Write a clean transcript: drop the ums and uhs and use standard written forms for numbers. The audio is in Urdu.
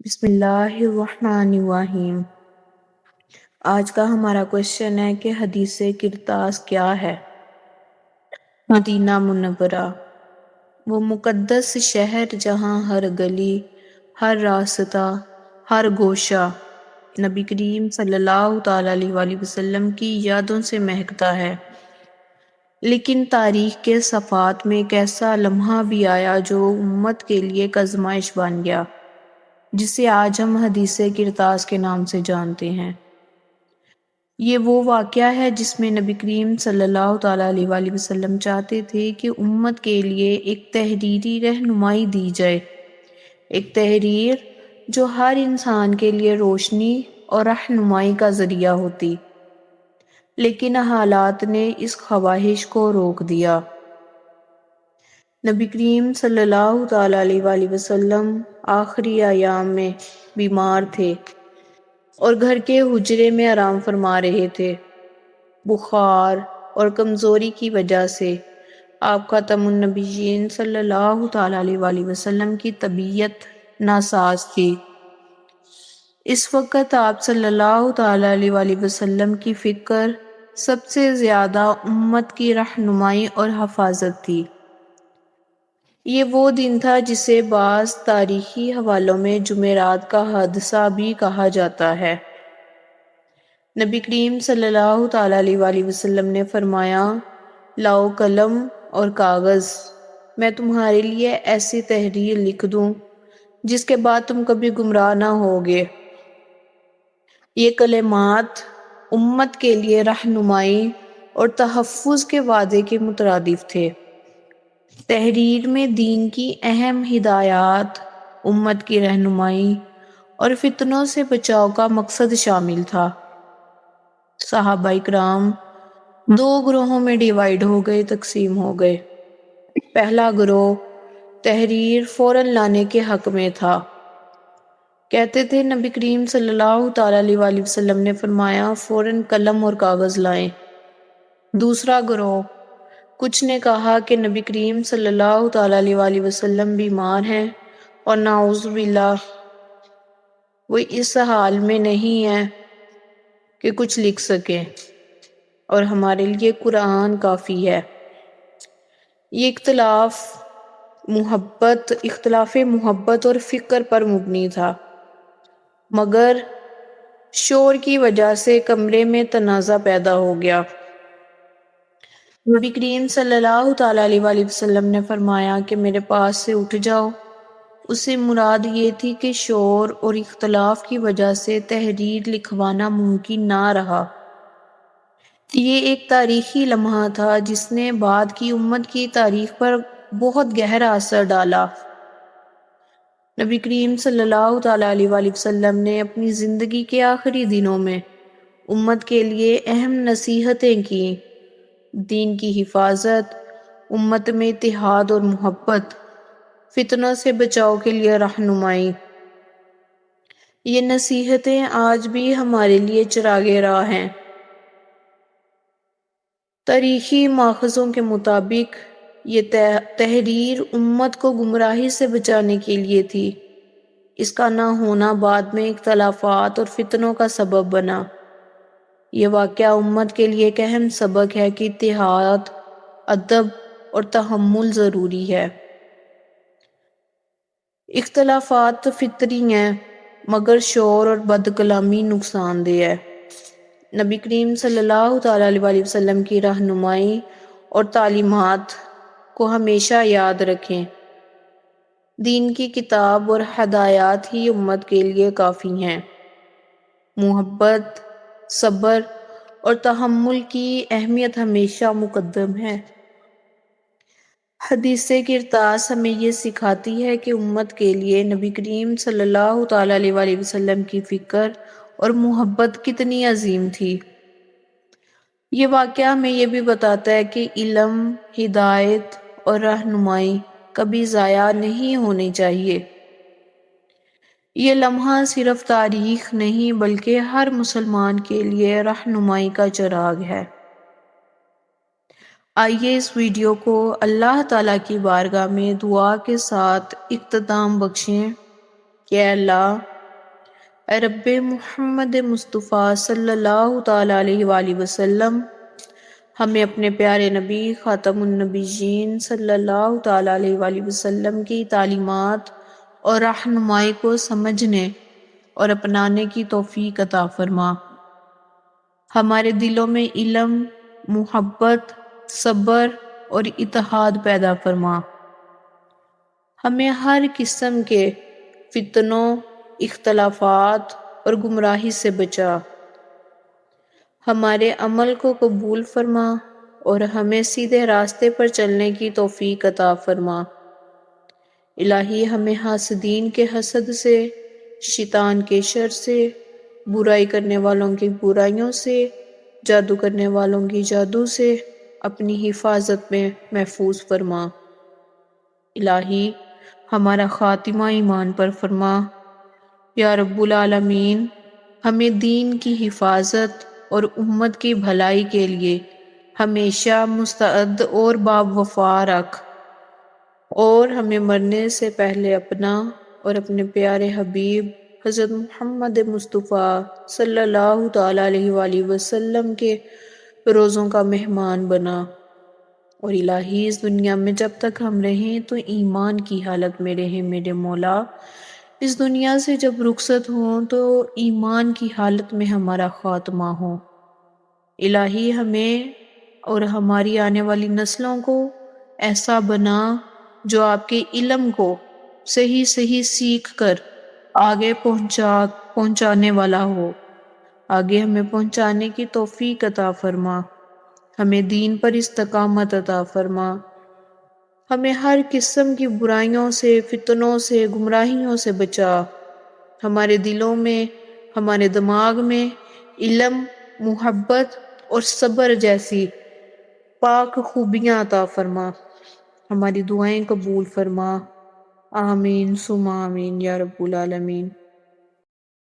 بسم اللہ الرحمن الرحیم۔ آج کا ہمارا کوشچن ہے کہ حدیث کرتاس کیا ہے؟ مدینہ منورہ، وہ مقدس شہر جہاں ہر گلی، ہر راستہ، ہر گوشہ نبی کریم صلی اللہ تعالیٰ علیہ وآلہ وسلم کی یادوں سے مہکتا ہے۔ لیکن تاریخ کے صفحات میں ایک ایسا لمحہ بھی آیا جو امت کے لیے ایک آزمائش بن گیا، جسے آج ہم حدیث کرتاس کے نام سے جانتے ہیں۔ یہ وہ واقعہ ہے جس میں نبی کریم صلی اللہ تعالیٰ علیہ وآلہ وسلم چاہتے تھے کہ امت کے لیے ایک تحریری رہنمائی دی جائے، ایک تحریر جو ہر انسان کے لیے روشنی اور رہنمائی کا ذریعہ ہوتی، لیکن حالات نے اس خواہش کو روک دیا۔ نبی کریم صلی اللہ تعالیٰ علیہ وآلہ وسلم آخری ایام میں بیمار تھے اور گھر کے حجرے میں آرام فرما رہے تھے۔ بخار اور کمزوری کی وجہ سے آپ خاتم النبیین صلی اللہ تعالیٰ علیہ وآلہ وسلم کی طبیعت ناساز تھی۔ اس وقت آپ صلی اللہ تعالیٰ علیہ وآلہ وسلم کی فکر سب سے زیادہ امت کی رہنمائی اور حفاظت تھی۔ یہ وہ دن تھا جسے بعض تاریخی حوالوں میں جمعرات کا حادثہ بھی کہا جاتا ہے۔ نبی کریم صلی اللہ تعالیٰ علیہ وآلہ وسلم نے فرمایا، لاؤ قلم اور کاغذ، میں تمہارے لیے ایسی تحریر لکھ دوں جس کے بعد تم کبھی گمراہ نہ ہوگے۔ یہ کلمات امت کے لیے رہنمائی اور تحفظ کے وعدے کے مترادف تھے۔ تحریر میں دین کی اہم ہدایات، امت کی رہنمائی اور فتنوں سے بچاؤ کا مقصد شامل تھا۔ صحابہ اکرام دو گروہوں میں ڈیوائیڈ ہو گئے، تقسیم ہو گئے۔ پہلا گروہ تحریر فوراً لانے کے حق میں تھا، کہتے تھے نبی کریم صلی اللہ تعالیٰ علیہ وآلہ وسلم نے فرمایا فوراً قلم اور کاغذ لائیں۔ دوسرا گروہ کچھ نے کہا کہ نبی کریم صلی اللہ تعالیٰ علیہ وآلہ وسلم بیمار ہیں اور نعوذ باللہ وہ اس حال میں نہیں ہیں کہ کچھ لکھ سکیں، اور ہمارے لیے قرآن کافی ہے۔ یہ اختلاف محبت اور فکر پر مبنی تھا، مگر شور کی وجہ سے کمرے میں تنازع پیدا ہو گیا۔ نبی کریم صلی اللہ تعالیٰ علیہ وآلہ وسلم نے فرمایا کہ میرے پاس سے اٹھ جاؤ۔ اس سے مراد یہ تھی کہ شور اور اختلاف کی وجہ سے تحریر لکھوانا ممکن نہ رہا۔ یہ ایک تاریخی لمحہ تھا جس نے بعد کی امت کی تاریخ پر بہت گہرا اثر ڈالا۔ نبی کریم صلی اللہ تعالیٰ علیہ وآلہ وسلم نے اپنی زندگی کے آخری دنوں میں امت کے لیے اہم نصیحتیں کی، دین کی حفاظت، امت میں اتحاد اور محبت، فتنوں سے بچاؤ کے لیے رہنمائی۔ یہ نصیحتیں آج بھی ہمارے لیے چراغ راہ ہیں۔ تاریخی ماخذوں کے مطابق یہ تحریر امت کو گمراہی سے بچانے کے لیے تھی۔ اس کا نہ ہونا بعد میں اختلافات اور فتنوں کا سبب بنا۔ یہ واقعہ امت کے لیے ایک اہم سبق ہے کہ اتحاد، ادب اور تحمل ضروری ہے۔ اختلافات فطری ہیں، مگر شور اور بد کلامی نقصان دہ ہے۔ نبی کریم صلی اللہ تعالیٰ علیہ وآلہ وسلم کی رہنمائی اور تعلیمات کو ہمیشہ یاد رکھیں۔ دین کی کتاب اور ہدایات ہی امت کے لیے کافی ہیں۔ محبت، صبر اور تحمل کی اہمیت ہمیشہ مقدم ہے۔ حدیث کرتاس ہمیں یہ سکھاتی ہے کہ امت کے لیے نبی کریم صلی اللہ تعالیٰ علیہ وآلہ وسلم کی فکر اور محبت کتنی عظیم تھی۔ یہ واقعہ ہمیں یہ بھی بتاتا ہے کہ علم، ہدایت اور رہنمائی کبھی ضائع نہیں ہونی چاہیے۔ یہ لمحہ صرف تاریخ نہیں بلکہ ہر مسلمان کے لیے رہنمائی کا چراغ ہے۔ آئیے اس ویڈیو کو اللہ تعالیٰ کی بارگاہ میں دعا کے ساتھ اختتام بخشیں کہ اے اللہ، اے رب محمد مصطفیٰ صلی اللہ تعالیٰ علیہ وآلہ وسلم، ہمیں اپنے پیارے نبی خاتم النبیین صلی اللہ تعالیٰ علیہ وآلہ وسلم کی تعلیمات اور رہنمائی کو سمجھنے اور اپنانے کی توفیق عطا فرما۔ ہمارے دلوں میں علم، محبت، صبر اور اتحاد پیدا فرما۔ ہمیں ہر قسم کے فتنوں، اختلافات اور گمراہی سے بچا۔ ہمارے عمل کو قبول فرما اور ہمیں سیدھے راستے پر چلنے کی توفیق عطا فرما۔ الہی ہمیں حاسدین کے حسد سے، شیطان کے شر سے، برائی کرنے والوں کی برائیوں سے، جادو کرنے والوں کی جادو سے اپنی حفاظت میں محفوظ فرما۔ الہی ہمارا خاتمہ ایمان پر فرما۔ یا رب العالمین، ہمیں دین کی حفاظت اور امت کی بھلائی کے لیے ہمیشہ مستعد اور باوفا رکھ، اور ہمیں مرنے سے پہلے اپنا اور اپنے پیارے حبیب حضرت محمد مصطفیٰ صلی اللہ تعالیٰ علیہ وآلہ وسلم کے روزوں کا مہمان بنا۔ اور الہی اس دنیا میں جب تک ہم رہیں تو ایمان کی حالت میں رہیں میرے مولا۔ اس دنیا سے جب رخصت ہوں تو ایمان کی حالت میں ہمارا خاتمہ ہو۔ الہی ہمیں اور ہماری آنے والی نسلوں کو ایسا بنا جو آپ کے علم کو صحیح صحیح سیکھ کر آگے پہنچانے والا ہو۔ آگے ہمیں پہنچانے کی توفیق عطا فرما۔ ہمیں دین پر استقامت عطا فرما۔ ہمیں ہر قسم کی برائیوں سے، فتنوں سے، گمراہیوں سے بچا۔ ہمارے دلوں میں، ہمارے دماغ میں علم، محبت اور صبر جیسی پاک خوبیاں عطا فرما۔ ہماری دعائیں قبول فرما۔ آمین ثم آمین یا رب العالمین۔